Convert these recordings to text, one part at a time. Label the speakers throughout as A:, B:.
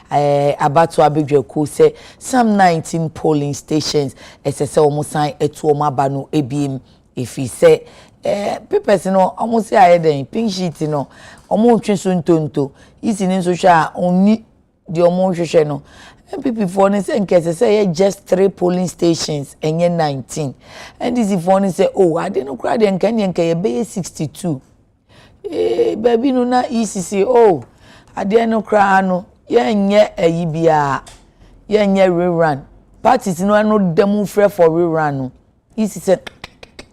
A: abato abedweko say some 19 polling stations esese omo sign etu omo aba no ebiem if he say papers no omo say ayeden pink sheet no omo ntweso ntonto isi ni nso hwa oni de omo hwehwe no MPP for ni say nkese say just 3 polling stations enye 19 and this for ni say oh ade no kra de nka ye be 62 baby no na ECC oh ade no kra no yenye ayibia yenye rerun parties no no dem free for rerun no ECC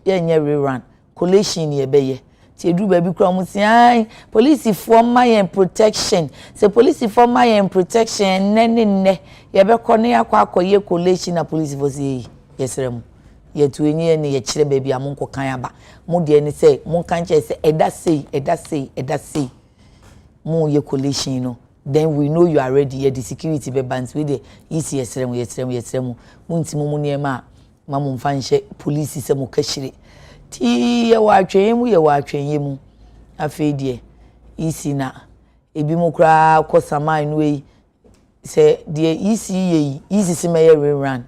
A: yenye rerun collation ye beye ti edu baby kra mo si ai police for my protection say police for my protection ne ye be ko ne akwakoye collation na police for say yesrem ye tu enye ne ye kire baby amonko kan aba mo de ni say mo kan che say eda say mo ye collation no then we know you are ready ye the security be bands with the easy yesrem mo ntimo mo ne ma mo mfa nhye police say mo kashire ti ye wa atwen mu afedie isi na ebi mo kra kosaman no yi se de isi se meye rerun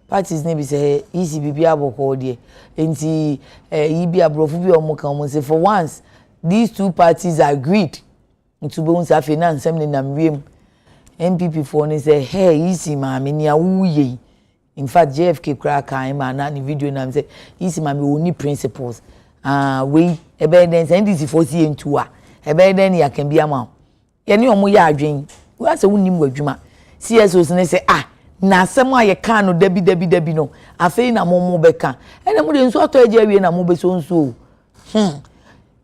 A: parties ne bi se isi bibia boko de enti yi bi abrofu bi omo kan mo say for once these two parties agreed to be unsa fe na nsem ne namwem MPP for ne say hey isi ma me ni awuye. In fact, JFK crack time and the video na say isi ma me oni principles we evidence and this for see into evidence ya can be ama ye ne omo ya adwen we say wonim wadwuma CSOs ne say na asem a ye kan no dabi no afei na mo beka ene mo de nso ato aje awie na mo be so nso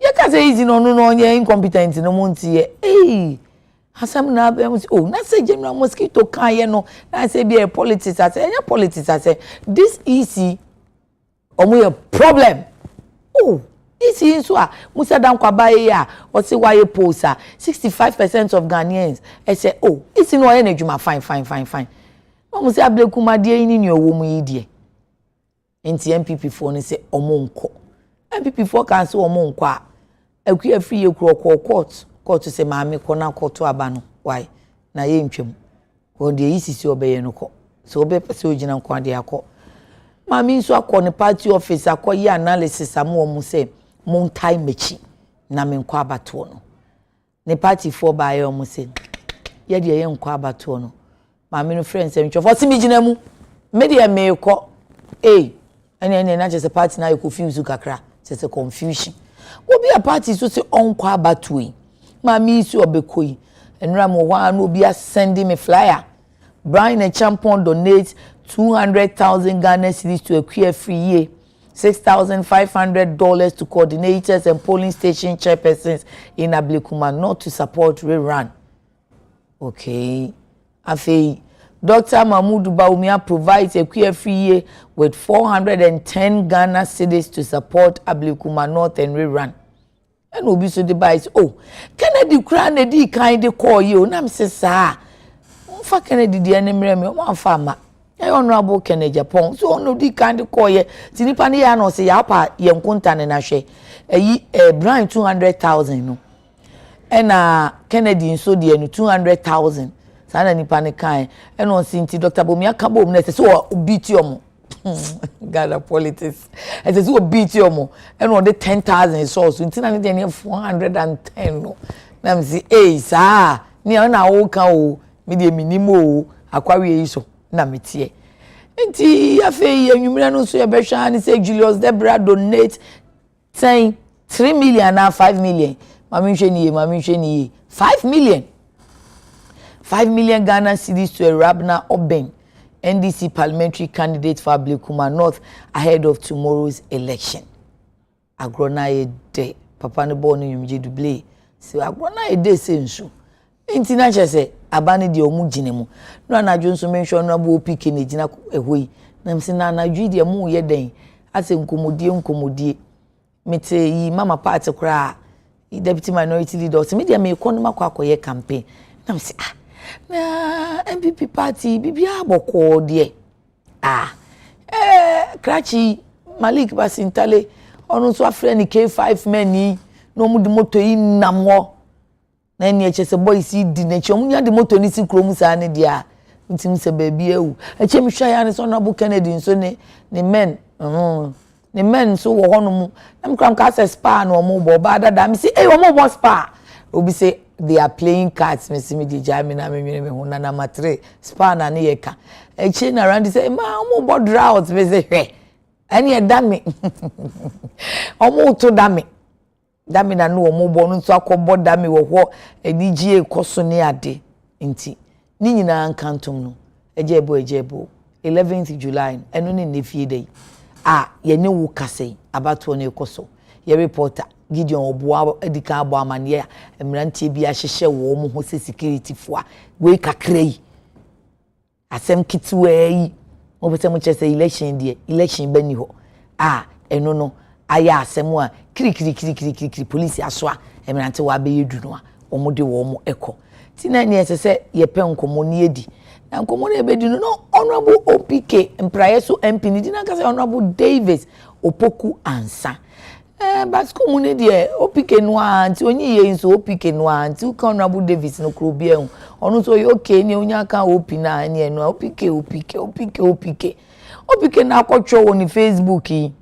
A: ye ka say isi no onye incompetent no mo ntie Hasam na be na say general mosquito kan ye no na say be politics at any politics at this easy omo your problem easy so musa dan kwaba ye o say why poster 65% of Ghanaians say easy no ye na dwuma fine omo say ablekuma de ni owo mu yi de enti MPP for ni say omo nko MPP for kan say omo nko a akua free ye court say maame kona court aba no why na ye ntwem ko de isisi obeye no ko so obe pese ogina nko ade akọ maame nso akọ ne party office akọ ye analysis am say mon time mechi na me nko abato no ne party for ba ye omo say ye de ye nko abato no maame no friends em for si mi gina mu me de me ko ene na just party na ye confuse kakra say confusion obi a party so say onko abato Mami isi obekoi enra mo wa no be sending me flyer Brian a champion donate 200,000 Ghana cedis to a queer free year $6,500 to coordinators and polling station chairpersons in Ablekuma not to support rerun. Okay afei Dr. Mahmoud Baumia provides a queer free year with 410 Ghana cedis to support Ablekuma North and rerun. And obi so the buys Kennedy kra na di kan de call you na me say sa mfa Kennedy di enemre me mo afa ma e honorable Kennedy Japan so no di kan de call ye tinipa ne ya no say ya pa ye nkunta ne na hwe Brian 200,000 no and Kennedy so de no 200,000 sana nipa ne kan e no sinti Dr. Bomia ka bom na say so beat omo Ghana politics. As a beat yomo, and on the 10,000 source, until I need 410. No, now see, sir, near na oka media minimo, aquaria so, namitie. And tea, a fay, and you know, so your beshan say Julius Debra donate saying 3 million now 5 million. Mammy 5 million. 5 million Ghana cedis to a Rabna Oben. NDC parliamentary candidate for Ablekuma North ahead of tomorrow's election. Agrona day, Papa ne born in Dublé. So Agrona day sensu. Intina say abani di omu jinemu. No na Johnson mention no bo pick ne jina ehoi. Na mse na anadwi de mu ye den. Ase nkomodie. Mete yi mama party kra. Deputy minority leader. Se media me ekonoma kwa akoye campaign. Na mse na MPP party bibia boko de Krachi Malik Basintale onu so afre ni K5 men ni no mu de moto yi namwo na ni eche se boys di na eche omunya de moto ni si krom sa ne dia ntim se baby ewu eche mi hwa ya ne so na bu Kennedy nso ne men ne men so wo hono am kram ka se spa no mo bo ba dada mi say eh wo mo bo spa obi say they are playing cards me see me di jami na me ho na number 3 spa na ne yeka eche na around say ma mo bo drought me say hwe ani e da me omo to da me na no omo bo no so akobo da me wo ho enigie koso ne ade nti ni nyina nkantom no ejebo 11th July eno ne nefie dey ye ne wo kase abato ne koso ye reporter Gideon Obuwa edika abo amane emrantie bi ahyehye wo mo ho security foa we kakra yi asem kitwa yi mo bese mo chese election bani ho eno no aya asem a kiri police asoa emrante wa be yedu no a omo de wo mo eko ti na ne ese ye pe nkomo ne edi na nkomo ne be di no honorable OPK mprayeso MP ni di na ka say honorable Davis Opoku Ansa basco mu ne de OPK no anti onyi ye nso OPK no anti ka honorable Davis no kro bia hu onu so ye okay ni onya ka OP na ne no OPK na akotwo woni Facebook yi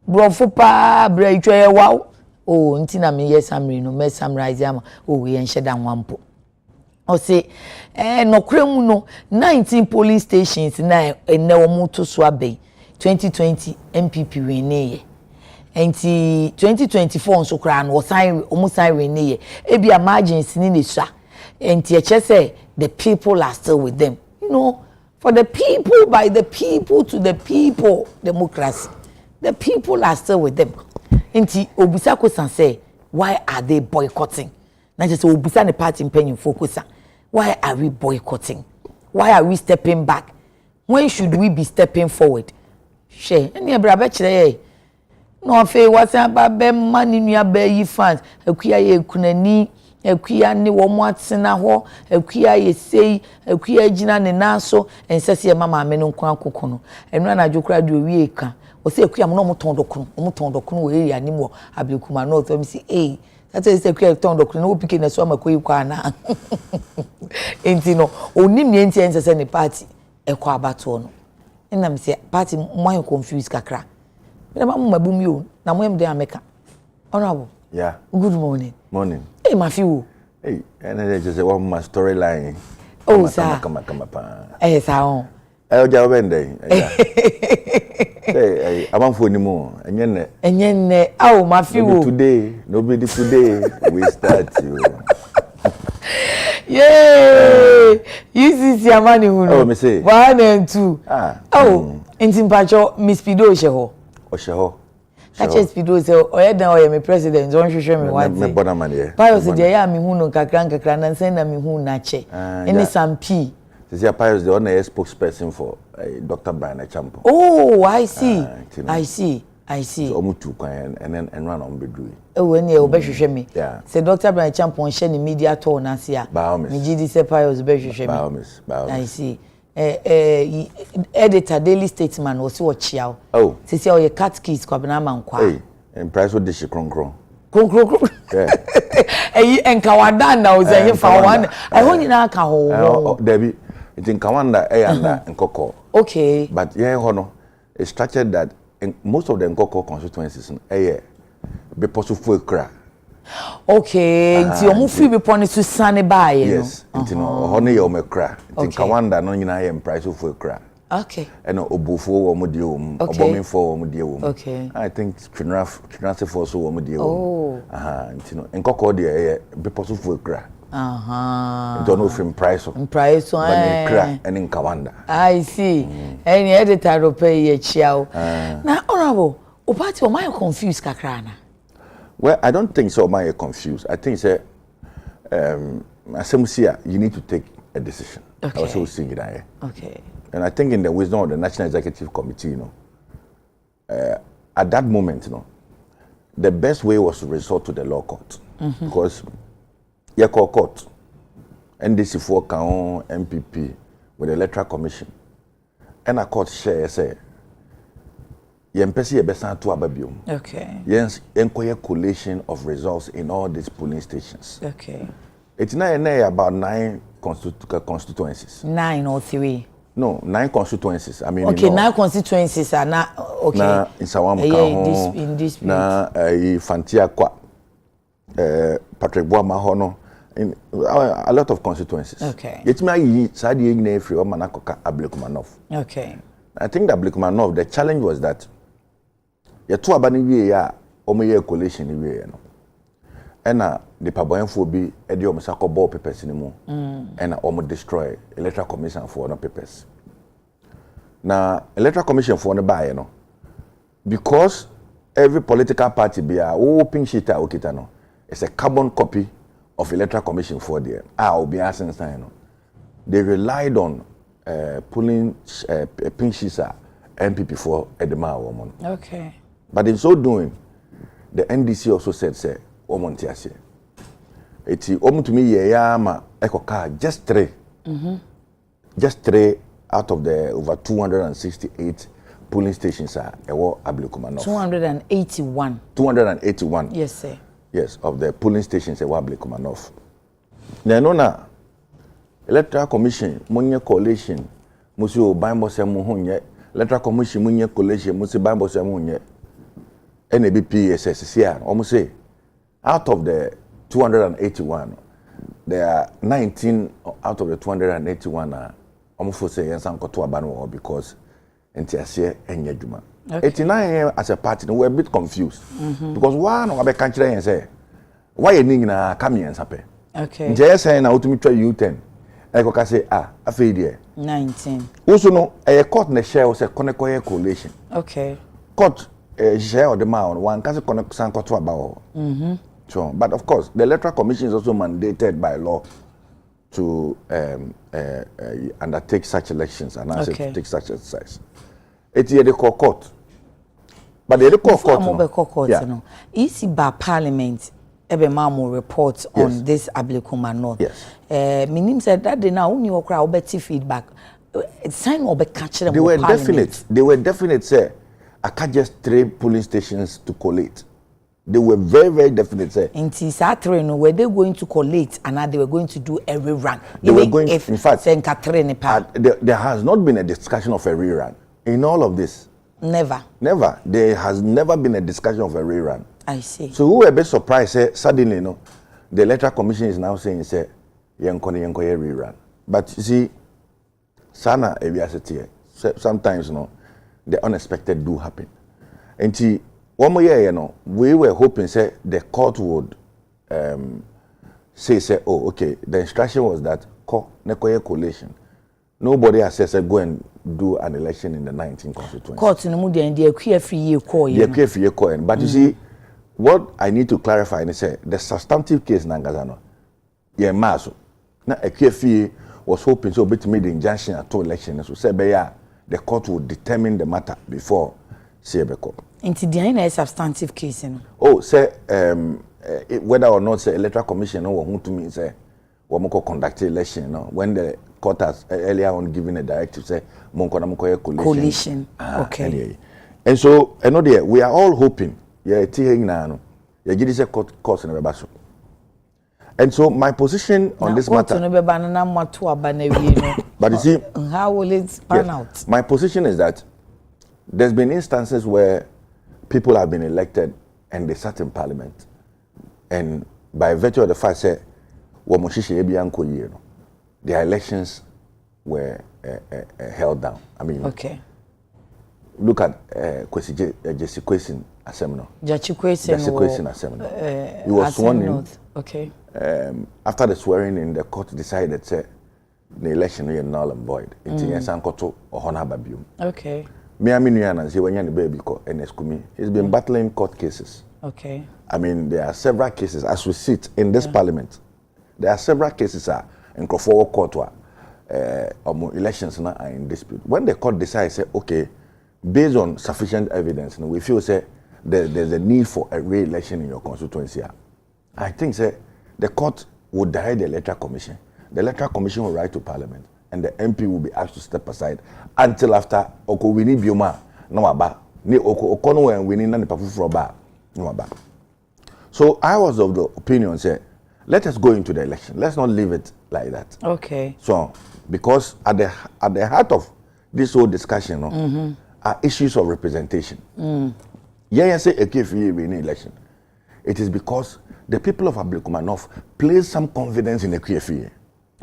A: brofo pa bra itwa ye wow nti na me yes amri no me summarize ama we en sheda nwampo o say nokre mu no 19 police stations na ene wo mu to so abai 2020 MPP we ne ye enti 2024 nso kra no sign omu sign we ne ye ebi emergency ni nesha enti eche say the people are still with them, you know, for the people, by the people, to the people, democracy. The people are still with them. Enti obisa ko san say, why are they boycotting? Na just obisa ne party impenium focus. Why are we boycotting? Why are we stepping back? When should we be stepping forward? She any abrabe kire no fe wasa ba be mani nua ba yi fans akuya ye kunani akuya ne wo mo atena ho akuya ye sei akuya gina ne naso ensese mama me no nkwa akoko no enu na dwokra de owie ka o se akuya mo no mo ton dokunu wo area ni mo abekuma no to mi si that is akuya ton dokunu no pike na so amakoyi kwa na enti no onim ne enti ensese ne party ekwa abato no ina mi se party mo confused kakra. Na America. Honorable.
B: Yeah.
A: Good morning.
B: Morning.
A: Hey, Mafiu.
B: Hey, and I just one my storyline.
A: Oh, sir.
B: Come.
A: Eh, sir.
B: Eh, Oja Wende. Hey, I'm on phone anymore.
A: Enye. Oh, Mafiu.
B: Nobody today. We start you.
A: Yay! You see money who know.
B: Oh, me say.
A: 1 and 2. Oh, Intimpacho Miss Pido Sheho.
B: Osheho.
A: Catch Pido say oyedan oye me president don hwehwe me wan.
B: Me bona man ye.
A: Pius dey ya me hu no kakra na nsen na me hu na che. Any some P.
B: Say Pius the one spokesperson for Dr. Brian Champo.
A: Oh, I see. So
B: omutu kwan and then run on bedru.
A: Oh, when you obehwehwe me.
B: Yeah.
A: Say Dr. Brian Champo share ni media tour na se a. Me gidi say Pius obehwehwe me.
B: Biomis.
A: I see. Editor Daily Statesman was watch yaw.
B: Oh.
A: Say say your cat keys kwabena mankwa.
B: Hey, and price what dish kronkron.
A: Kronkron.
B: Yeah.
A: Enkawadan na o say fa one. I want you na ka ho.
B: Debi. It in Kawanda and Nkoko.
A: Okay.
B: But yeah, hono it's structured that in most of the Nkoko constituencies be possible kra.
A: Okay, nti omu free be poni to sane ba ye no.
B: Yes, nti no hono ye omekra. Nti Kawanda no nyina ye price of kra.
A: Okay.
B: And obufo wo mo die wo mu, obomifo wo mo die wo mu.
A: Okay.
B: I think Trinase for so wo mo die wo mu.
A: Oh.
B: Nti no Nkoko de be possible kra. Don't know from price.
A: Price so
B: and in Kawanda.
A: I see. Any editor pay ye chiao. Now honorable, o party o my confused kakrana.
B: Well, I don't think so. Am confused? I think say, you need to take a decision.
A: Okay.
B: I also see it there.
A: Okay.
B: And I think in the wisdom of the National Executive Committee, at that moment, the best way was to resort to the law court because you call court, NDC for Kaon MPP with the Electoral Commission, and a court share say.
A: Okay.
B: Yes, enquire collation of results in all these polling stations.
A: Okay.
B: It's not about 9 constituencies.
A: 9 or 3?
B: No, 9 constituencies. I mean,
A: okay, 9 constituencies are not okay.
B: Na in Sawam
A: in this
B: na Fantia Kwa, Patrick Boama Hono, in a lot of constituencies.
A: Okay.
B: It's my Sadi Igne Free or Manakoka Ablekumanov.
A: Okay.
B: I think that Ablekumanov, the challenge was that you two abani ya omoye coalition ni we no. Ena the paboyenfo bi e de omsako ball papers ni mu. Ena omo destroy electoral commission for no papers. Na electoral commission for no buy no. Because every political party be a pink sheet okita no. It's a carbon copy of electoral commission for there. Obi asensan no. They relied on pulling pink sheets MPP for Edema woman.
A: Okay.
B: But in so doing, the NDC also said, say, Omontiasi. It's to me, ma ekoka just 3. Just 3 out of the over 268 polling stations are Ablekumanov.
A: 281.
B: 281.
A: Yes, sir.
B: Yes, of the polling stations are Ablekumanov. Now, Electoral Commission, Munye Coalition, Musio Bimbo Semunye, Electoral Commission, Munye Coalition, Musi Bimbo Semunye. NABPSS almost say out of the 281 there are 19 out of the 281 are almost say yansan koto abano because entiase enye djuma 89 as a party we were a bit confused because one of the country and say why you need na come here sape
A: okay
B: nje say na utumi twa U10 e ko ka say afei de
A: 19
B: also no e court na share say konekoye coalition
A: okay
B: court share or the man one can say to about. So, but of course, the Electoral Commission is also mandated by law to undertake such elections and to take such exercise. It's the court, but the court,
A: no. Easy by Parliament. Ebe mamu report on this Ablekumanov.
B: Yes.
A: Minim said that they now only okra obeti feedback. Sign obe catch them.
B: They were definite. They were definite. Say. I can't just 3 polling stations to collate. They were very, very definite. Say.
A: In Tisatrin, were they going to collate and now they were going to do a rerun?
B: They were going, in fact,
A: there
B: has not been a discussion of a rerun in all of this.
A: Never.
B: Never. There has never been a discussion of a rerun.
A: I see.
B: So we were a bit surprised. Say, suddenly, the Electoral Commission is now saying, say, yenkoye rerun. But you see, sana sometimes, the unexpected do happen. And one more year, we were hoping say the court would say, oh, okay, the instruction was that nekoye coalition. Nobody has said go and do an election in the 19 constituencies. Court in the mood and the year. But you see, what I need to clarify is say the substantive case Nangazano, maso. Now a KFE was hoping so bit made the injunction at 2 elections. So say the court would determine the matter before Sebeko.
A: Into the substantive case,
B: Oh, say whether or not say Electoral Commission or who to me say Wamoko conduct election, when the court has earlier on given a directive say Monko coalition.
A: Okay.
B: Anyway. And so we are all hoping, court in the and so my position on this matter. But you see,
A: how will it pan out?
B: My position is that there's been instances where people have been elected and they sat in parliament, and by virtue of the fact that their elections were held down. I mean,
A: okay.
B: Look at Jesse Kwesin Assembly.
A: Jesse Kwesin
B: Assembly. He was sworn in.
A: Okay.
B: After the swearing in, the court decided that the election is null and void.
A: Okay.
B: He's been battling court cases.
A: Okay.
B: I mean, there are several cases as we sit in this parliament. There are several cases in Crawford Court elections are in dispute. When the court decides, okay, based on sufficient evidence, we feel there's a need for a re-election in your constituency. I think the court would direct the Electoral Commission. The Electoral Commission will write to Parliament, and the MP will be asked to step aside until after we need bioma no aba ni we need nani pafu no aba. So I was of the opinion let us go into the election. Let's not leave it like that.
A: Okay.
B: So, because at the heart of this whole discussion are issues of representation. Yeah, say a KFA election. It is because the people of Ablekuma North place some confidence in the KFA.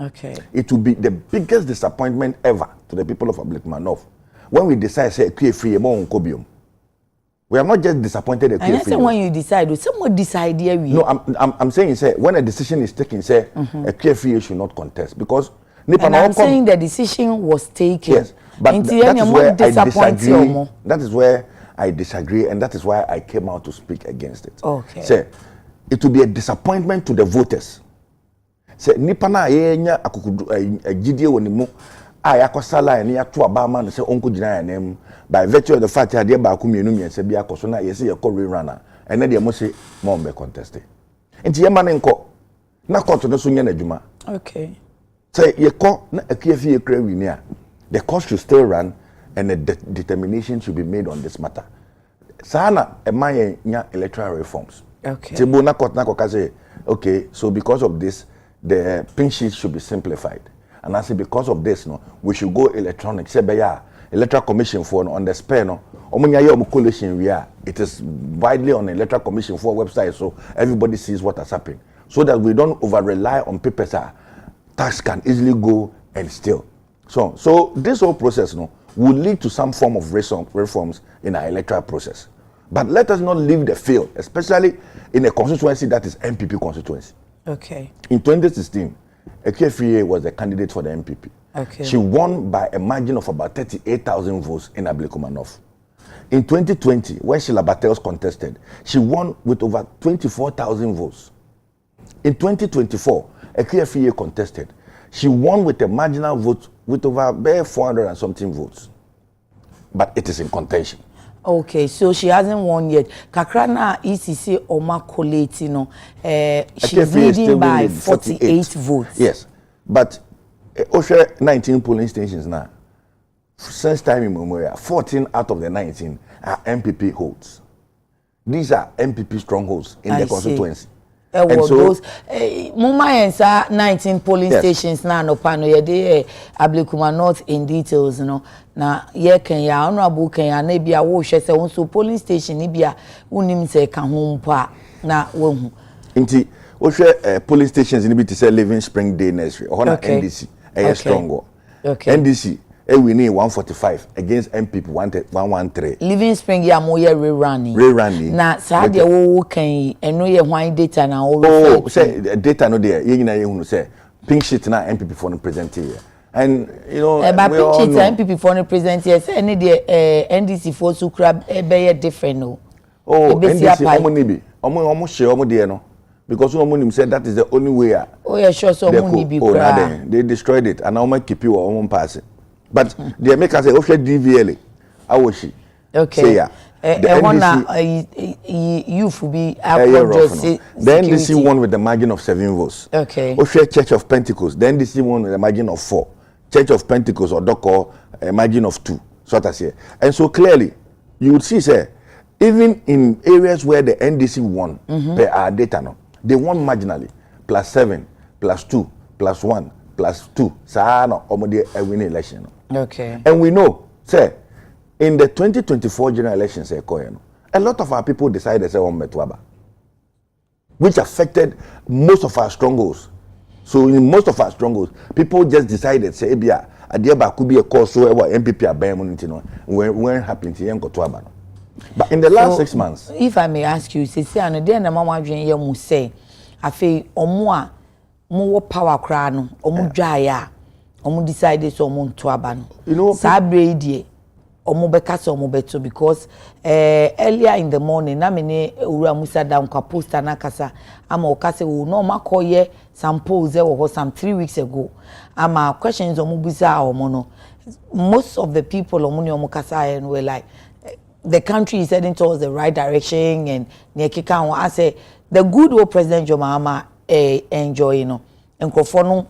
A: Okay.
B: It will be the biggest disappointment ever to the people of Ablekuma North when we decide say KFA more on Kobium. We are not just disappointed at KFA.
A: And that's when you decide. Someone decide here.
B: No, I'm saying say when a decision is taken, say a KFA should not contest because.
A: And I'm saying the decision was taken.
B: Yes, but that is where I disagree. That is where I disagree, and that is why I came out to speak against it.
A: Okay.
B: Say, it will be a disappointment to the voters. Say, nipa na yenya akukudu gidie wonimu a yakosala na yato abama no say onko gina ya nem by virtue of the fact that ba ku mienu miense bia koso na yesi ye kɔ runner ene de mo say mo be contest. Enti ye ma ne nkɔ na court no so nya na dwuma.
A: Okay.
B: Say ye call na akiefi ye kra winia. The court should still run and a determination should be made on this matter. Sana emaye nya electoral reforms.
A: Okay.
B: Tibu na court na koka say okay, so because of this the pink sheet should be simplified. And I say because of this no we should go electronic. Say be ya electoral commission for on the spare no omunya ye omu collation we are. It is widely on the electoral commission for website so everybody sees what has happened so that we don't over rely on papers. Tax can easily go and steal. So this whole process no will lead to some form of reforms in our electoral process. But let us not leave the field, especially in a constituency that is MPP constituency.
A: Okay.
B: In 2016, Ekefie was the candidate for the MPP.
A: Okay.
B: She won by a margin of about 38,000 votes in Ablekuma North. In 2020, when Sheila Battles contested, she won with over 24,000 votes. In 2024, Ekefie contested. She won with a marginal vote with over 400 and something votes. But it is in contention.
A: Okay, so she hasn't won yet. Kakrana ECC Oma Koleti, no, she's leading by 48 votes.
B: Yes, but Osha 19 polling stations now. Since time immemorial, 14 out of the 19 are MPP holds. These are MPP strongholds in the constituency.
A: And so those Muma and 19 polling stations now no pano ye Ablekuma North in details no na ye Kenya honorable Kenya na bia wo hwe se won polling station ni bia unim se ka ho mpa na wo hu
B: nti wo hwe polling stations ni bi te say Living Spring Day Nursery or na NDC strong.
A: Okay.
B: NDC we need 145 against MPP 113.
A: Living Spring ya mo ye rerunning. Na sa de wo kan eno ye hwan data na wo
B: refer. Oh, say data no there. Ye nyina ye hunu say pink sheet na MPP for no present here. And you know
A: but pink sheet MPP for no present here say any the NDC for su crab be different no.
B: Oh, NDC omo ni bi. Omo share omo there no. Because omo nim said that is the only way.
A: Oh yeah, sure so omo ni bi kra.
B: They destroyed it and omo keep you omo pass it. But they make us say official DVLA. How was she?
A: Okay.
B: Say yeah. The
A: NDC youth will be the
B: NDC won with the margin of 7 votes.
A: Okay.
B: Official Church of Pentecost. The NDC won with a margin of 4. Church of Pentecost or Doko a margin of 2. Sort of say. And so clearly, you would see say even in areas where the NDC won per our data no, they won marginally. +7, +2, +1, +2. Sa no omode a winning election.
A: Okay.
B: And we know, say, in the 2024 general elections, a lot of our people decided to say on Metwaba, which affected most of our strongholds. So in most of our strongholds, people just decided, say, Ebia, Adiaba could be a cause so MPP are baying when happened to Yanko. But in the last 6 months.
A: If I may ask you, say, and then the mama dream you must say, I feel omwa more power crown, omu jaya. Omo decided so omo to abano.
B: You know,
A: Sabre die omo beka so omo beto because earlier in the morning na me ne owura musa down kwa poster na kasa ama okase wo no makoye some polls there was some 3 weeks ago ama questions omo busa omo no most of the people omo ne omo kasa and were like the country is heading towards the right direction and ne kika won I say the good old president John Mahama enjoy you know enkrofo no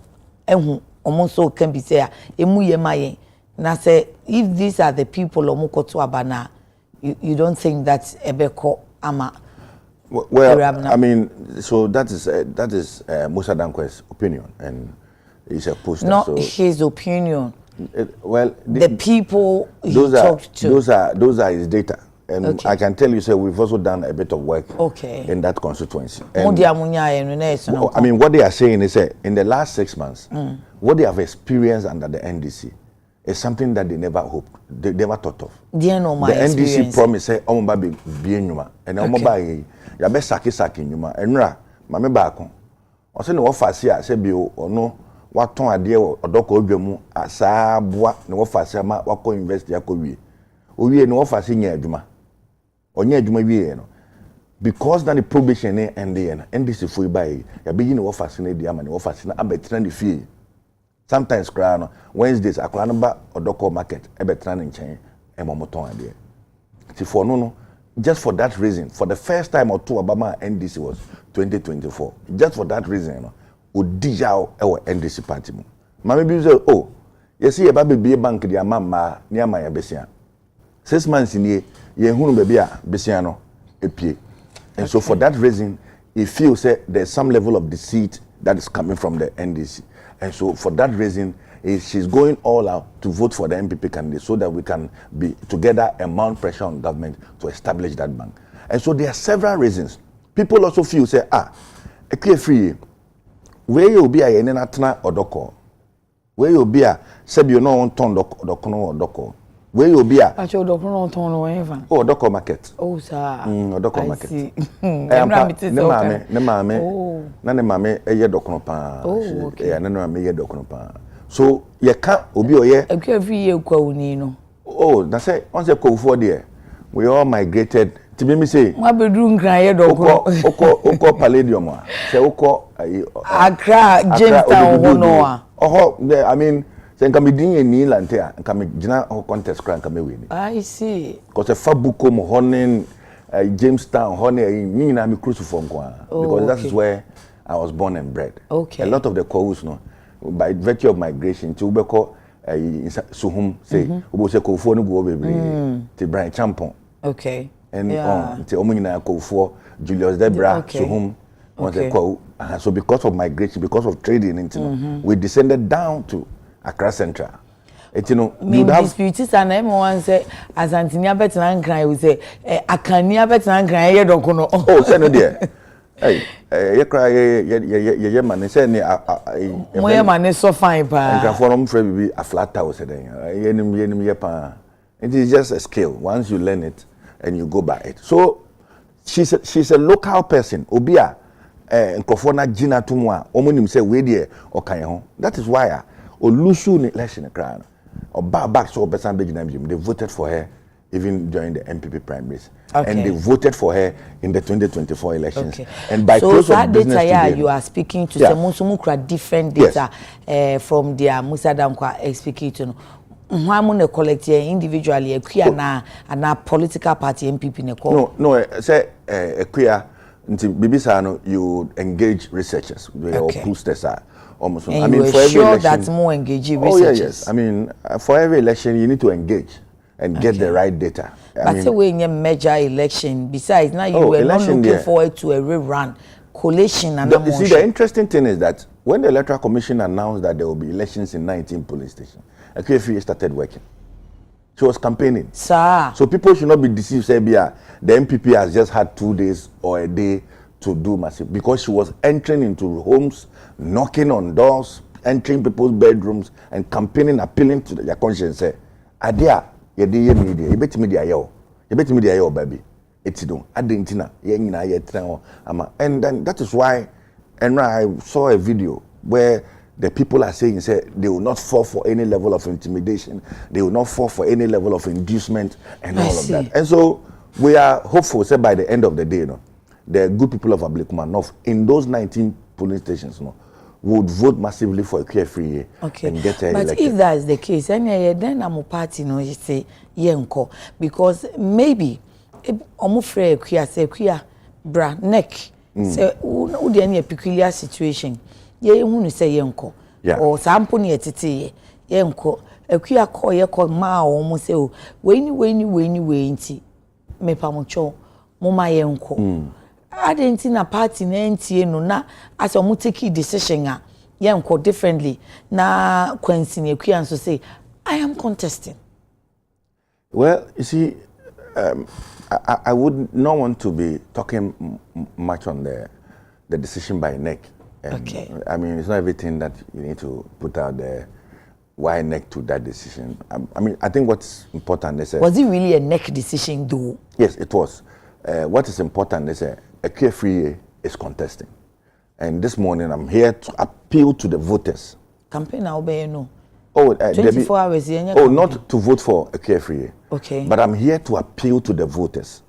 A: ehu omonso can be say emu ye maye na say if these are the people omukoto abana you don't think that ebeko ama
B: Well, I mean, so that is Musa Dankwa's opinion, and he's a poster.
A: Not
B: so
A: his opinion.
B: Well,
A: the people he talked to.
B: Those are his data. And I can tell you, sir, we've also done a bit of work in that constituency. And, I mean, what they are saying is that in the last 6 months, what they have experienced under the NDC is something that they never hoped, they never thought of. The NDC promised, say, "Omba be nyuma," and Omba ya be saki nyuma. Enra, mame baako. Ose no ofase say bi ono waton ade odoko odwemu asa boa no ofase ma wako university akowie. Owie no ofase nya adwuma. Onye adwuma wie no. Because that the probation and the NDC foi by ya be no ofase na di ama no ofase na abetra ne fie. Sometimes cry no Wednesdays akwa no ba odoko market ebetra ne nchen emomoton ade. Ti for no just for that reason, for the first time or two Obama NDC was 2024. Just for that reason, Odijao our NDC party. Mama be say, oh, you see a baby bank the mama near my besia. 6 months in ye hunu baby besiano epie. And so for that reason, he feels that there's some level of deceit that is coming from the NDC. And so for that reason, she's going all out to vote for the MPP candidate so that we can be together and mount pressure on government to establish that bank. And so there are several reasons. People also feel, say, a clear free, where you be a yenatna or doko, where you be a sebi no on ton dokono or doko, where you be a
A: actual dokono ton or ever.
B: Oh, doko market.
A: Oh, sir.
B: Doko market. Ne mame e ye dokono pa.
A: Oh, okay.
B: Ne mame ye dokono pa. So ye can't obi oye.
A: Every year kwa no.
B: Oh, that's it. Once you go for there, we all migrated. To be me say.
A: My bedroom cry doko.
B: Oko Palladium. Say oko.
A: Accra, Jamestown, Honoa.
B: Oh, I mean, say can be doing any land here. Can be jina contest crank can be winning.
A: I see.
B: Because a fabuko mo honing Jamestown, honey, you know, I'm cruciform because that is where I was born and bred.
A: Okay.
B: A lot of the Kowus, no. By virtue of migration to Ubeko Suhum say Ubose Kofo no go baby to Brian Champon.
A: Okay.
B: And to Omina Kofo, Julius Debra, Suhum was a quo. So because of migration, because of trading we descended down to Accra Central. It you know
A: you have disputes and everyone say as Antinia Betan cry we say Akania Betan cry ye dokono.
B: Oh, say no there. Hey, you cry, ye man, say,
A: my man is so fine, pa.
B: And for him, be a flat house. It is just a skill. Once you learn it and you go by it. So she's a local person. Obia, Nkofona Gina Tumwa, Omonim say, we dear, or Kayon. That is why, Lusu in election crown, or back so Bessan Begin, they voted for her. Even during the MPP primaries, and they voted for her in the 2024 elections. And by close of business today,
A: you are speaking to some different data from their Musa Dankwa speaking to no collect individually and a political party MPP
B: no say queer until Bibisano you engage researchers or posters are almost.
A: I mean for every election that's more engaging researchers.
B: Oh yes, I mean for every election you need to engage and get the right data.
A: But when you major election, besides now you were not looking forward to a rerun, collation and
B: you see, the interesting thing is that when the Electoral Commission announced that there will be elections in 19 polling stations, Akrefi started working. She was campaigning.
A: Sir.
B: So people should not be deceived, say, the MPP has just had 2 days or a day to do massive, because she was entering into homes, knocking on doors, entering people's bedrooms, and campaigning, appealing to their conscience. Say, Adia. Media, you bet media yo, baby. It's do. Adentina, and then that is why, and I saw a video where the people are saying, say, they will not fall for any level of intimidation, they will not fall for any level of inducement, and all of that. And so we are hopeful, say, by the end of the day, the good people of Ablekuma North in those 19 polling stations, would vote massively for a carefree and get elected.
A: But if that is the case, then I'm a party, you say, yenko, because maybe omufre kuya say kuya bra neck say who any peculiar situation ye hunu say yenko or sample ni etete yenko kuya call ye call ma o say we ni nti me pamocho mo ma yenko adenti na party na ntie no na as omo take decision a yenko differently na Quincy Nekuya so say I am contesting.
B: Well, you see, I would not want to be talking much on the decision by NEC.
A: Okay.
B: I mean, it's not everything that you need to put out there. Why NEC to that decision? I mean, I think what's important is...
A: was it really a NEC decision though?
B: Yes, it was. What is important is a carefree is contesting. And this morning I'm here to appeal to the voters.
A: Campaign now, no.
B: Oh,
A: 24 hours.
B: Oh, not to vote for a carefree.
A: Okay.
B: But I'm here to appeal to the voters.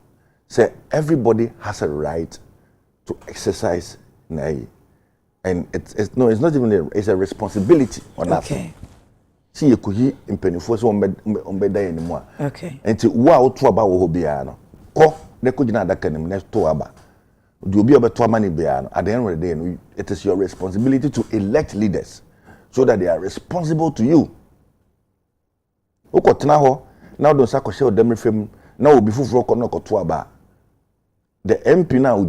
B: Say everybody has a right to exercise NAI. And it's not even it's a responsibility on that.
A: Okay.
B: See you could hear in pennyfo so on bed anymore.
A: Okay.
B: And to wow to about Hobiano. Ko ne could not that can next to Abba. Do you be able to money beano? At the end of the day, it is your responsibility to elect leaders so that they are responsible to you. Now don't share them reframe. Now before to Abba. The MP now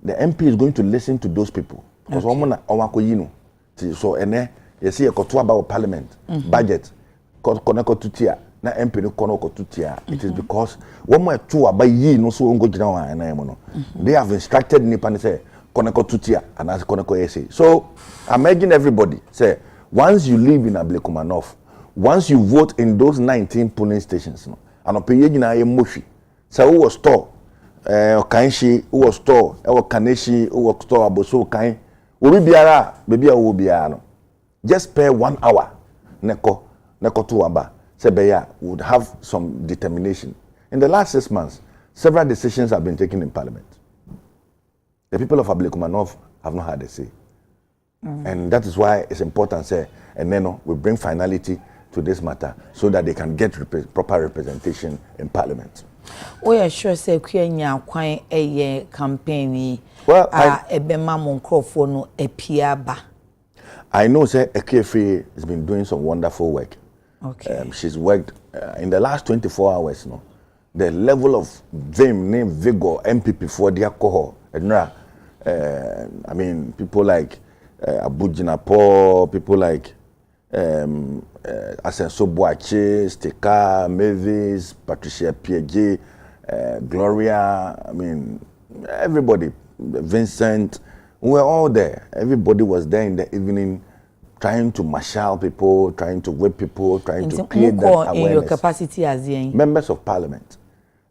B: the MP is going to listen to those people. Because so you see a kotuaba parliament budget koneko tutia na MP no koneko tutia. It is because one more two abayi no so ngo gina wa na no. They have instructed nipa say koneko tutia and as koneko say. So I'm urging everybody say once you live in Ablekumanov, once you vote in those 19 polling stations no anope gina ye mofi say who was store kanshi who was store e wo kaneshi who was store aboso kan obi biara bebi a wo biara no just spare 1 hour neko to aba sebeya would have some determination. In the last 6 months several decisions have been taken in parliament. The people of Ablekumanov have not had a say. And that is why it's important say and then we bring finality to this matter so that they can get proper representation in parliament.
A: Oh yeah, sure say kwenya kwan eye campaign.
B: Well,
A: ebema monkrofo no epiaba.
B: I know say Ekefe has been doing some wonderful work.
A: Okay.
B: She's worked in the last 24 hours no. The level of vim, vigor, MPP for the alcohol. I mean people like Abujinapo, people like Asenso Boache, Steka, Mavis, Patricia Piaget, Gloria, I mean everybody, Vincent, we were all there. Everybody was there in the evening trying to marshal people, trying to whip people, trying to create that awareness.
A: In your capacity as
B: members of parliament.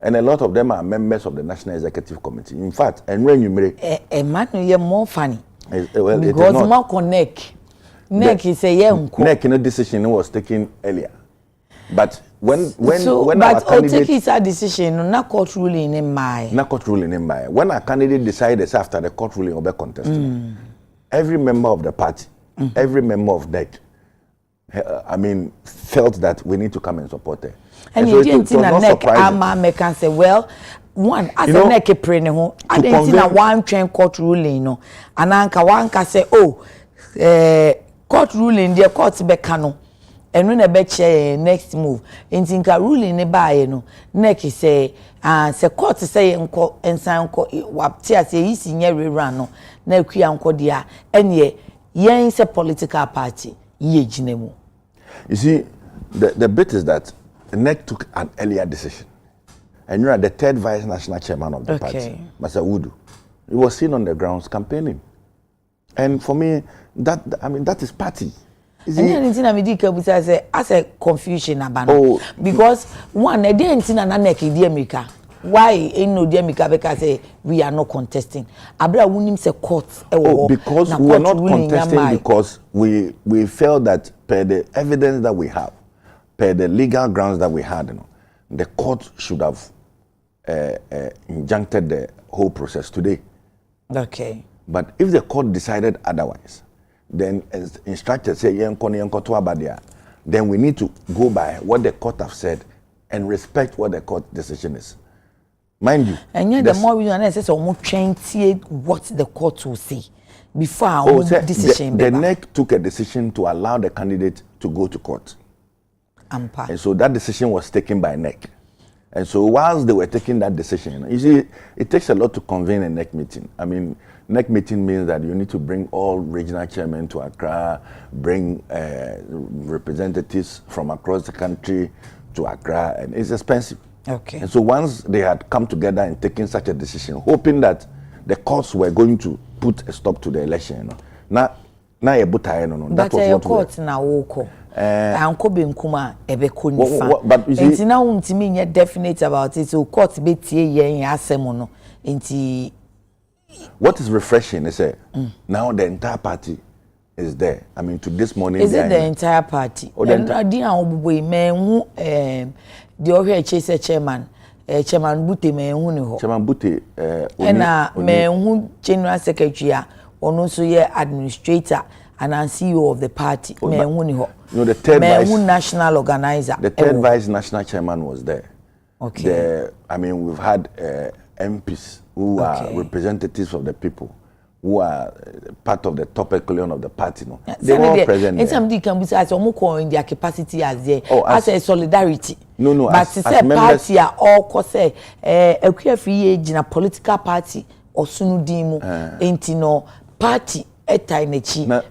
B: And a lot of them are members of the National Executive Committee. In fact, and when you make
A: Emmanuel, more funny.
B: Well,
A: because more connect. NEC is a young
B: NEC no decision was taken earlier. But when
A: our candidate take a decision, not court ruling in my.
B: Not court ruling in my. When our candidate decided after the court ruling of the contest, every member of the party, every member of NEC, I mean, felt that we need to come and support her.
A: And you didn't see a NEC, I can say, well, one as a NEC prene ho, I didn't see one train court ruling, no, and anka one can say, oh, court ruling, dear court becano. And when a betche next move, in Tinka ruling ne by no, neck say, say court say uncle and sign what tear say he's in your run, no, queer uncle dear, and ye is a political party, ye ginemo.
B: You see, the bit is that NEC took an earlier decision. And you are the third vice national chairman of the party, Masa Wudu. He was seen on the grounds campaigning. And for me, that is party.
A: And anything I mean, as a confusion about because one a day in an aneki diamika. Why ain't no diamika because we are not contesting. Abra wunim se court.
B: Because we are not contesting because we felt that per the evidence that we have, per the legal grounds that we had, the court should have injuncted the whole process today.
A: Okay.
B: But if the court decided otherwise, then as instructed say then we need to go by what the court have said and respect what the court decision is. Mind you.
A: And yet the more we know say almost trying to what the court will say before our decision.
B: The NEC took a decision to allow the candidate to go to court.
A: And
B: so that decision was taken by NEC. And so whilst they were taking that decision, you see, it takes a lot to convene a NEC meeting. I mean, NEC meeting means that you need to bring all regional chairmen to Accra, bring representatives from across the country to Accra, and it's expensive.
A: Okay.
B: And so once they had come together and taken such a decision, hoping that the courts were going to put a stop to the election, that was what we
A: court now woko. Anko Benkuma ebeko nifa. But you see, now untimi nye definite about it. So court be tie yen asemono. Inti.
B: What is refreshing is now the entire party is there. I mean, to this morning.
A: Is it the entire party? And I didn't know me who the Ohio Chase chairman. Chairman Bute me who ni ho.
B: Chairman Bute.
A: And me who general secretary. Ono so ye administrator and CEO of the party. Me who ni ho.
B: No, the third vice
A: national organizer.
B: The third vice national chairman was there.
A: Okay.
B: I mean, we've had MPs who are representatives of the people, who are part of the top echelon of the party. No, they were all present there.
A: Somebody can be as in their capacity as there, as a solidarity.
B: No,
A: but as party are all cause a queer free age in a political party or sunu dimu intino party. Party na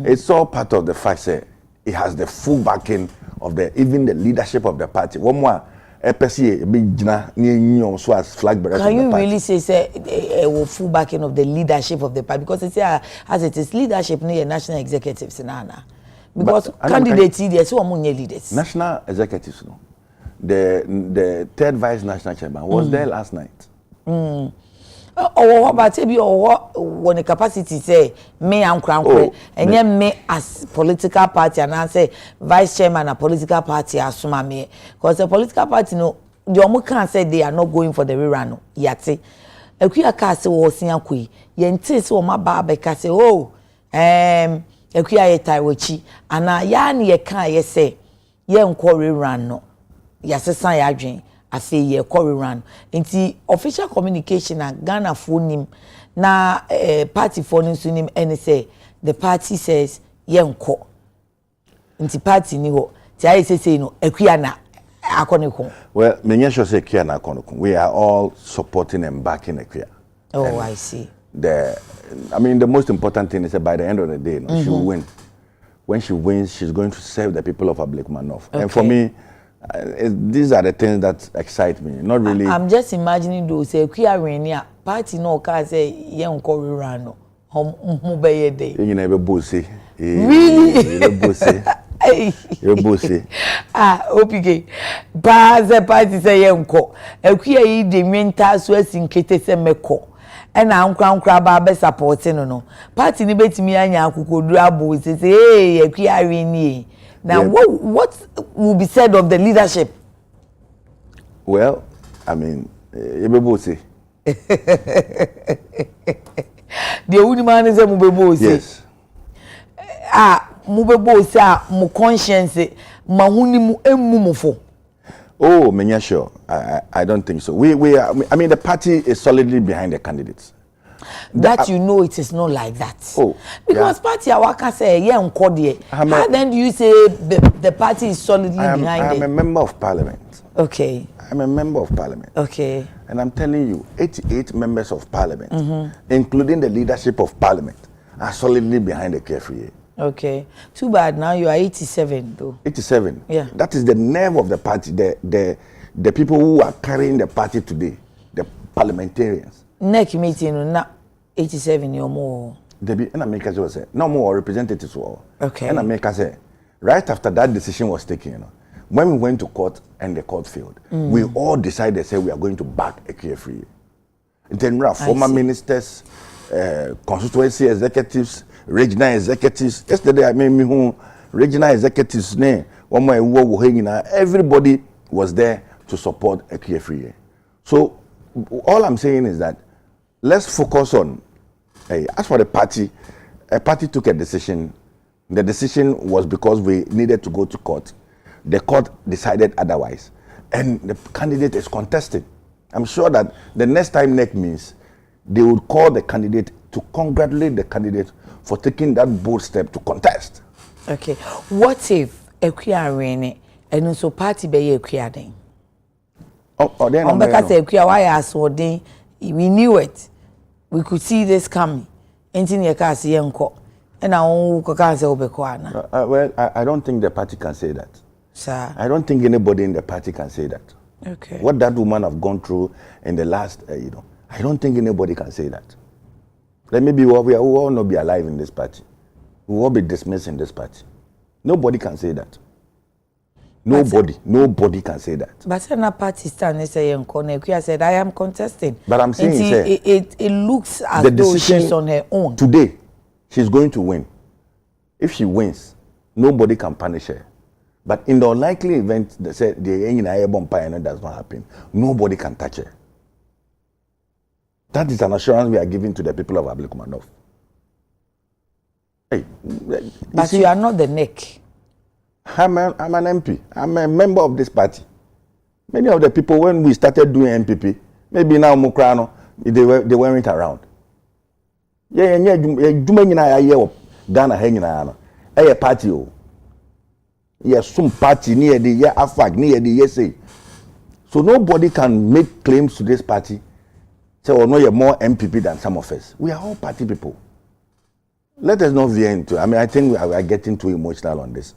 B: it's all part of the fact that it has the full backing of even the leadership of the party. One more as flag bearers.
A: Can you really say full backing of the leadership of the party? Because it's as it is leadership near national executives in Anna. Because candidates there's so many leaders.
B: National executives no. The third vice national chairman was there last night.
A: Or what about when the capacity say me and Crankle and then me as political party and I say vice chairman a political party as me because the political party no the omo can say they are not going for the rerun no yate akuya ka say wo sian koi yente say o ma ba be ka say akuya ye taiwochi ana ya na ye kan ye say ye nko rerun no yasesan ya adwen afi ye run nti official communication na Ghana phone na party phone nso nim and say the party says ye nko nti party ni ho ti ayi say no akuya na akoneko.
B: Well, menya sure say akuya na akoneko. We are all supporting and backing akuya.
A: Oh, and I see.
B: I mean, the most important thing is that by the end of the day, she will win. When she wins, she's going to serve the people of Ablekuma North. Okay. And for me, these are the things that excite me. Not really. I'm
A: just imagining those say Kuya party no can say young Corano. Home day.
B: You never bossy.
A: Really?
B: You're bossy.
A: OPK. Baza party say young co. Kuya the mental sweats in Kete Semeko. And I'm crown supporting no. Party ni beti mi anya kukodura bo say hey Kuya now, what will be said of the leadership?
B: Well, I mean, Ebebosi.
A: The only man is a Mubebosi.
B: Yes.
A: Mubebosi, mo conscience, mahuni mu emumufo.
B: Oh, menya sure. I don't think so. We are, I mean, the party is solidly behind the candidates.
A: That you know it is not like that.
B: Oh,
A: because party awaka say yeah unkodi. How then do you say the party is solidly behind it?
B: I'm a member of parliament.
A: Okay.
B: I'm a member of parliament.
A: Okay.
B: And I'm telling you, 88 members of parliament, including the leadership of parliament, are solidly behind the KFA.
A: Okay. Too bad now you are 87 though.
B: 87.
A: Yeah.
B: That is the nerve of the party. The people who are carrying the party today, the parliamentarians.
A: Next meeting na 87 or more.
B: Debbie and America say no more representatives were.
A: Okay.
B: And America say right after that decision was taken, when we went to court and the court failed, we all decided say we are going to back a KFA. Then former ministers, constituency executives, regional executives. Yesterday I made me home regional executives name. Everybody was there to support a KFA. So all I'm saying is that let's focus on, as for the party, a party took a decision. The decision was because we needed to go to court. The court decided otherwise. And the candidate is contesting. I'm sure that the next time NEC means, they would call the candidate to congratulate the candidate for taking that bold step to contest.
A: Okay. What if Equia Rene and also party be Equia then?
B: Oh, then
A: on because Equia why as we knew it. We could see this coming. Anything you can see uncle. And I can't say
B: well, I don't think the party can say that.
A: Sir.
B: I don't think anybody in the party can say that.
A: Okay.
B: What that woman have gone through in the last, I don't think anybody can say that. Let me be what we will all not be alive in this party. We will all be dismissed in this party. Nobody can say that. Nobody can say that.
A: But when a party stand and say I said I am contesting.
B: But I'm saying
A: it looks as though she's on her own.
B: Today, she's going to win. If she wins, nobody can punish her. But in the unlikely event that said the and does not happen, nobody can touch her. That is an assurance we are giving to the people of Ablekumanov. Hey,
A: but you are not the neck.
B: I'm an MP. I'm a member of this party. Many of the people, when we started doing MPP, maybe now Mukrano, they weren't around. Ghana hanging on a party. Yes, some party near the year AFAG, near the USA. So nobody can make claims to this party. So, no, you're more MPP than some of us. We are all party people. Let us not veer into. I think we are getting too emotional on this.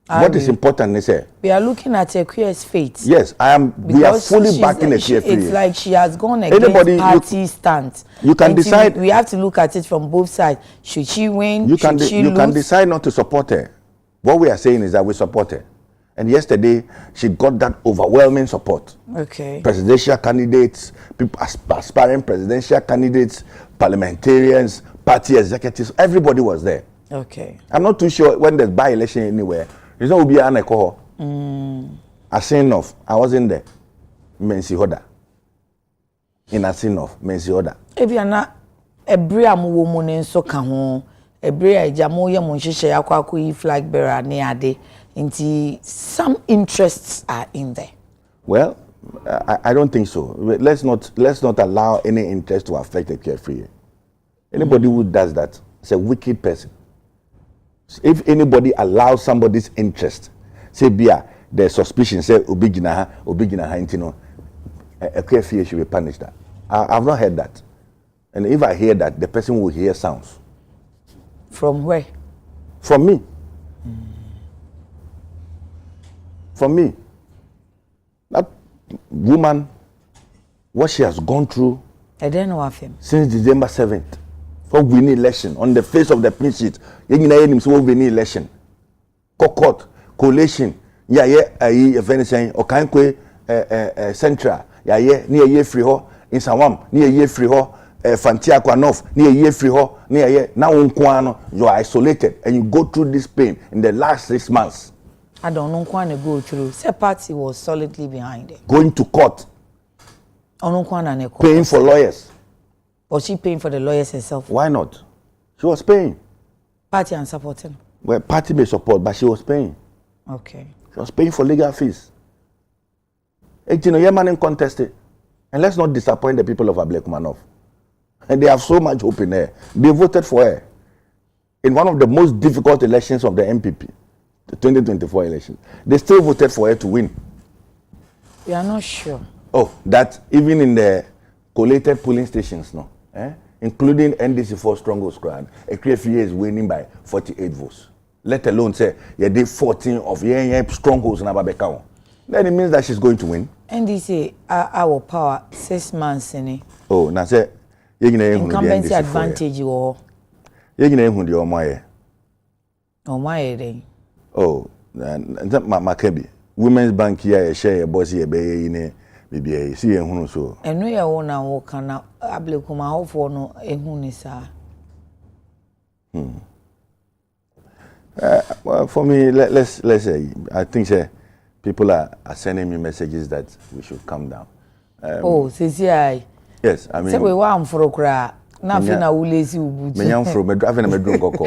B: What is important is
A: we are looking at Equia's fate.
B: Yes, I am. We are fully backing Equia.
A: It's like she has gone against party stance.
B: You can decide.
A: We have to look at it from both sides. Should she win?
B: You can decide not to support her. What we are saying is that we support her. And yesterday, she got that overwhelming support.
A: Okay.
B: Presidential candidates, people aspiring presidential candidates, parliamentarians, party executives, everybody was there.
A: Okay.
B: I'm not too sure when there's by-election anywhere. There's no be an echo. Asinov, I wasn't there. Mensi Hoda. In Asinov, Mensi Hoda.
A: If you are not a bria woman in so can a bria jamoya munshisha yakwaku flag bearer neade. Some interests are in there. Well,
B: I don't think so. Let's not allow any interest to affect the carefree. Anybody who does that is a wicked person. If anybody allows somebody's interest, say the suspicion say obigina intino, a carefree should be punished. I've not heard that. And if I hear that, the person will hear sounds.
A: From where?
B: From me. From me. That woman, what she has gone through
A: I don't know of him.
B: Since December 7th. For winning election. On the face of the pin sheet. You know, so winning election. Court, collation. If anything, Okankwe Central. Near free ho. In Sawam, near free ho. Fantia Kwanoff, near free ho. Near now unkwano. You are isolated and you go through this pain in the last 6 months.
A: I don't know why to go through. The party was solidly behind it.
B: Going to court. Paying for lawyers.
A: Was she paying for the lawyers herself?
B: Why not? She was paying.
A: Party and supporting?
B: Well, party may support, but she was paying.
A: Okay.
B: She was paying for legal fees. Yemen contested. And let's not disappoint the people of Ablekumanov. And they have so much hope in her. They voted for her. In one of the most difficult elections of the MPP. The 2024 election. They still voted for her to win.
A: We are not sure.
B: Oh, that even in the collated polling stations, no, including NDC4 stronghold squad, Equia is winning by 48 votes. Let alone say, yeah, they 14 of strongholds in Ababekao. Then it means that she's going to win.
A: NDC, our power, 6 months in it.
B: Oh, now say,
A: incumbency advantage or.
B: You're going to my.
A: Oh, my day.
B: Oh, my Kebi. Women's Bank here, share a bossy a bay in a BBA. See a who so. And we are one hour can Ablekuma for no a hunisa. Well, for me, let's say, I think people are sending me messages that we should come down. Yes, I mean.
A: Say we want for a cry. Nothing I will lazy would.
B: Me from a driving a drunk or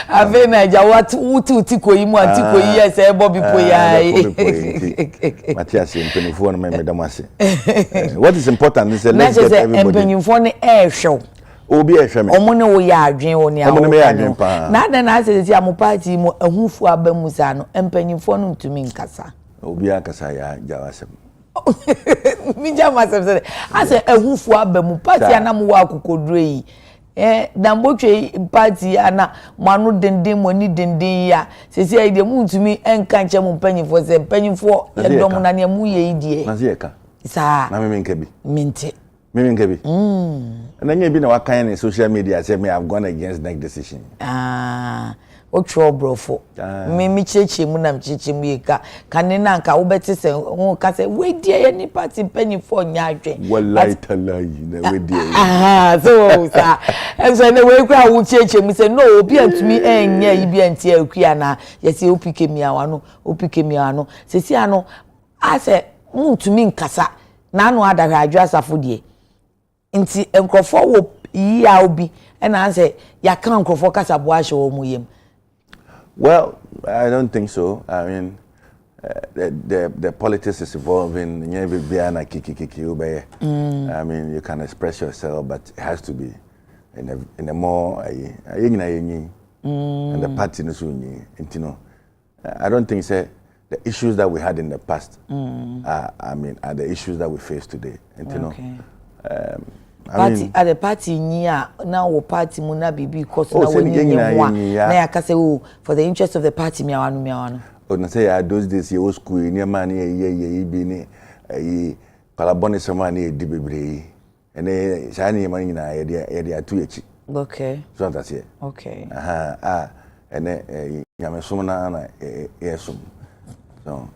A: I've been a what tiko imu tiko yes, Bobby Poya.
B: Matthias in 24 Madam. What is important is let's get everybody.
A: For the air show.
B: obi e hwe me
A: omo ne wo ya adwen wo ne
B: omo ne me ya adwen pa
A: na da na asese am party mo ahufu abamu sa no empanyimfo no ntumi nkasa
B: obi akasa ya jawasem
A: mi jamasem se ase ahufu abamu party anam wo akokoduro yi dambotwe party ana manu denden moni denden ya sesi ai de mu ntumi enka nche mu mpanyimfo se mpanyimfo edom na ne mu ye idie
B: na se ka
A: sa
B: na me nka bi
A: mente
B: me nka bi na nya bi na wakan ne social media say me have gone against that decision
A: o troubleful me cheche mu na cheche mu yeka kane na nka wo beti se ho ka se we die ye ni party mpanyimfo nya adwen
B: wallahi talahi na we die
A: so sa enso ne we kwa wo cheche mu se no obi antumi enya ibi anti akua na yesi opike mi ano sesi ano ase mu ntumi nkasa na anu adahwe adwa asafo die nti enkrofo wo yi a obi na ase ya kan enkrofo kasa bo ahye wo mu yem.
B: Well, I don't think so. I mean, the politics is evolving. I mean, you can express yourself, but it has to be in a more and the party I don't think the issues that we had in the past are the issues that we face today.
A: Party at the party near now or party muna bibi cause na yakase for the interest of the party me awanu
B: na say those days you school near man ye bi ni kalabone sama na edi bebre ene sa na man nyina ye atu echi
A: okay
B: so that's it
A: okay
B: ene nyamesom na yesom so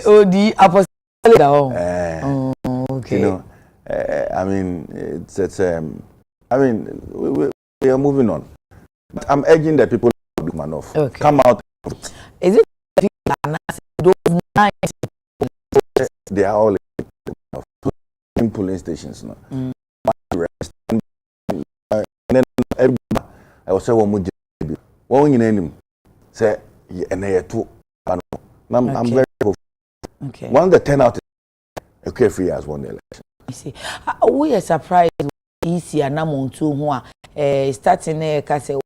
A: odi apostle okay.
B: You know, I mean, it's I mean, we are moving on. But I'm urging the people to be man off.
A: Okay.
B: Come out.
A: Is it those nice?
B: They are all in polling stations now. And then everybody, I was saying, one in any say, I'm very hopeful.
A: Okay.
B: One of the turnout okay free has won the election.
A: You see, we are surprised easy and I'm on two who are starting a castle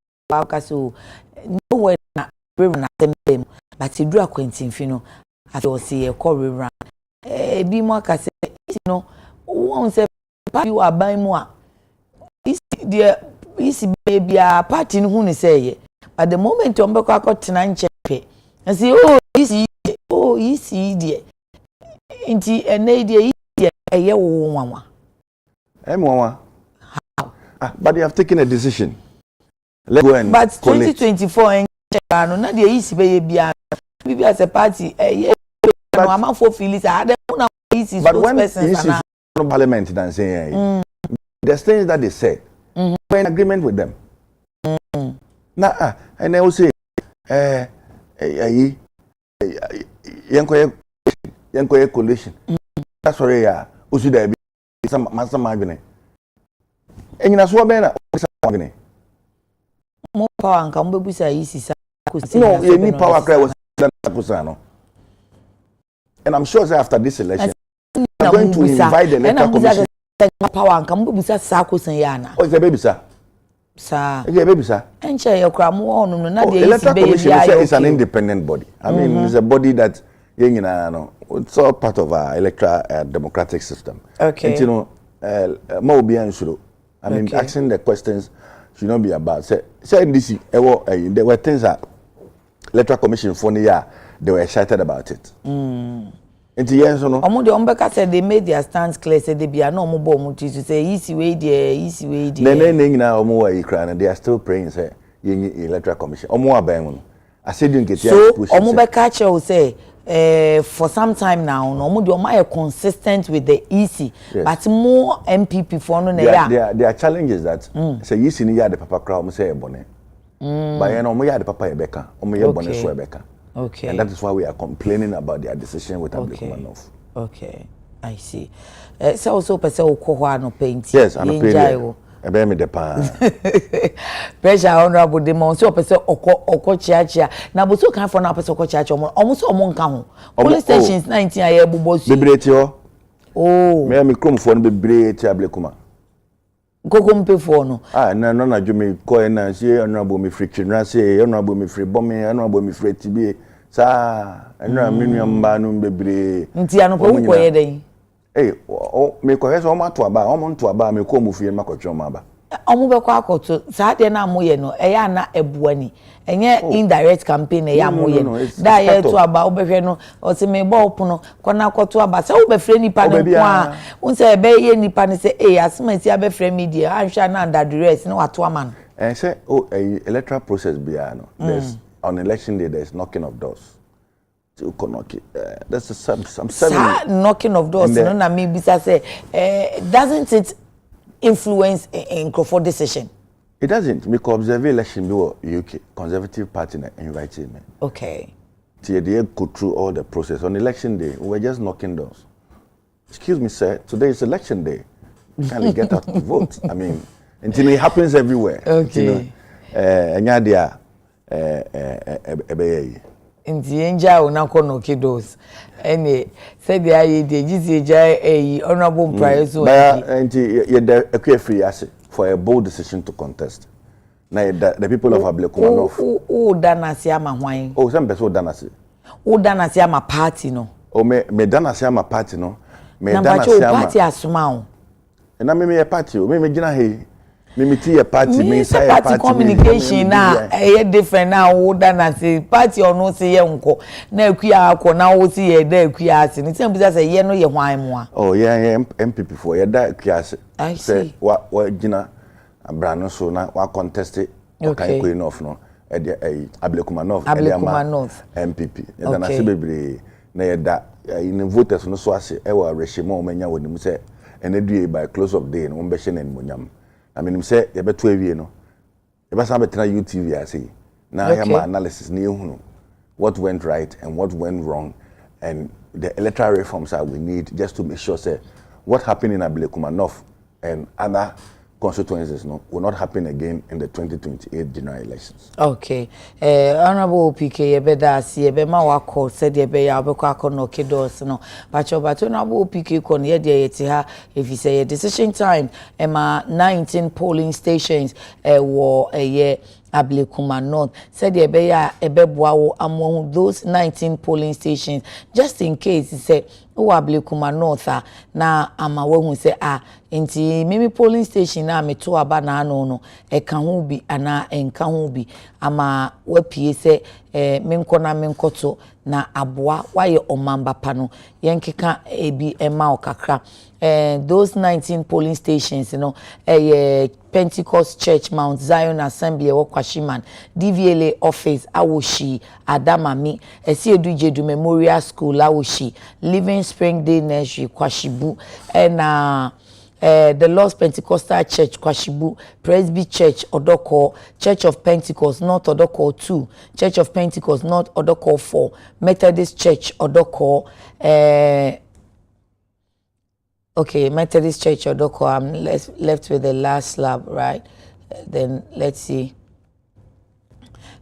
A: nowhere na them but you do a quentin fino as you see a corey run be more case you know one say you are buying more easy baby a party who ni say but the moment you mbeko tena nchepe and say easy dear inti ene dear eye wo nwanwa
B: but they have taken a decision. Let's go and
A: but 2024 no na dey easy be bia bibi as a party no am for feelings na easy
B: but when the parliament dan say the things that they said we're in agreement with them na and they will say yankoye coalition that's why ya usu da bi sama adwene enyina so be na adwene
A: mo power nka mo bebusa isi sa
B: no you need power cry was no and I'm sure after this election I'm going to invite the electoral commission
A: power nka mo bebusa sa kosan ya na
B: o ze bebusa
A: sa
B: e bebusa
A: enche ye kra mo onu no na de
B: isi be ya is an independent body. I mean it's a body that it's all part of our electoral democratic system.
A: Okay.
B: And you know, more be answered. I mean, asking the questions should not be about. Say this. There were things that electoral commission for the year they were excited about it. And yes, no.
A: Ombeka said they made their stance clear. Said they be no more bomb to say easy way there.
B: They are still praying. Say electoral commission. I said you get
A: so Ombeka will say. For some time now, no, they are consistent with the EC, yes. But more MPP for no.
B: Their challenge is that say EC ni the papa crowd say ebone, but you know we the papa ebeka, ebone so ebeka.
A: Okay.
B: And that is why we are complaining about their decision with Abdulrahman.
A: Okay, I see. So also person ukwa no paint.
B: Yes, I'm a paint. Ebe me depa
A: pressure honorable demon so person okọ chiachia na bo so kan for na person okọ chiachia omo so omo nka ho police stations 19 aye bubo su
B: liberate yo
A: Oh.
B: Me krom for no bebre ti Ablekuma.
A: Kokompe for no.
B: Na dwumi ko na sie honorable me free chinra say honorable me free bomi honorable me free tibie sa enra menuam ba no bebre.
A: Nti ano po ko ye den.
B: Me ko heso ma to aba o mo to aba me ko mu fie makotwe ma aba.
A: Omu be kwa akoto saa de na amoye no eya na ebuani enye indirect campaign eya amoye no da ye to aba obehwe no o se me bo opono kona akoto aba se obefre nipa ne kwa unse be ye nipa ne se asema si abefre media anhwa na under duress no wato ama no
B: say electoral process bia no there's on election day there's knocking of doors to knock it that's some
A: knocking of doors no na me bisa say doesn't it influence in Crawford decision?
B: It doesn't. Because observe election be UK Conservative Party invited me.
A: Okay.
B: They go through all the process. On election day, we were just knocking doors. Excuse me, sir. Today is election day. Can get out to vote? I mean, until it happens everywhere.
A: Okay. Nti enja una kono kidos ene said the aye de gisi honorable prize so
B: nti ye the free ase for a bold decision to contest na the people of Ablekuma North
A: o danase ama hwan
B: some person danase
A: o danase ama party no
B: me danase ama party no me
A: danase ama party asuma o
B: na me party o me gina he Mimiti a party means
A: party communication na different na wo da na say party ono say ye nko na akua akọ na wo say ye da akua ase ni tem bisa say ye no ye hwan mo a
B: oh yeah MPP for ye da akua ase
A: say
B: wa gina abrano so na wa contest okay Queen of no e de Ablekuma North MPP e da na se bebre na ye da in voters no so ase e wa rehema o manya wonim say enedue by close of day no be hye na monyam I mean, say you better awie no. You better have a UTV I say. Now I have my analysis ni what went right and what went wrong, and the electoral reforms that we need just to make sure say what happened in Ablekuma North and other constituencies will not happen again in the 2028 general elections. Okay.
A: Honorable PK yebeda si yebema wako said yebe ya obekọ akono kidos no. But honorable PK kon ye de yeti ha if you say decision time ema 19 polling stations wo ye Ablekuma North said yebe ya ebeboa wo among those 19 polling stations just in case he say o Ablekuma North na ama wo say nti mimi polling station na meto aba na ano no e ka ho bi ana enka ho bi ama wapie se menkoto na aboa waye omamba pa no yenkeka ebi ema okakra those 19 polling stations Pentecost Church Mount Zion Assembly Kwashiman DVLA office Awoshi Adamami Esiedujedu Memorial School Awoshi Living Spring Day Nursery Kwashibu and the Lost Pentecostal Church Kwashibu, Presby Church Odoko, Church of Pentecost North Odoko 2, Church of Pentecost North Odoko 4, Methodist Church Odoko, okay, Methodist Church Odoko. I'm left with the last slab, right? Then let's see.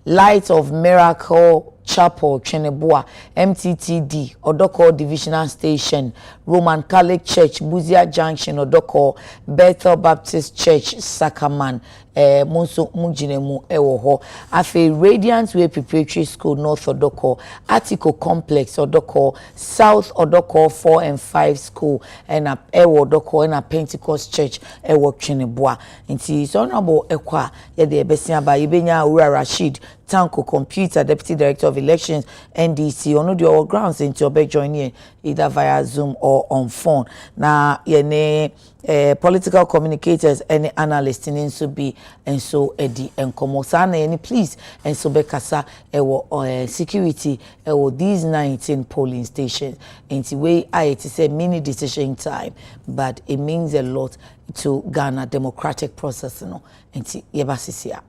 A: Light of Miracle Chapel, Cheneboa, MTTD, Odoko Divisional Station, Roman Catholic Church, Buzia Junction, Odoko, Bethel Baptist Church, Sakaman, Monso Mujinemu, Ewoho, Afe Radiant Way Preparatory School, North Odoko, Atiko Complex, Odoko, South Odoko 4 and 5 School, and a Ewo Odoko, and a Pentecost Church, Ewo Cheneboa. Inti so honorable Ekwa, Yede Besia ba Ibenya Ura Rashid, Tanko Computer, Deputy Director of Elections, NDC, ono di our grounds into your back join here, either via Zoom or on phone. Na yene political communicators, any analysts in so be and so edi and komosana any please and so bekasa ewo security ewo these 19 polling stations. Into way it is a mini decision time, but it means a lot to Ghana democratic process no. Into yebasisia.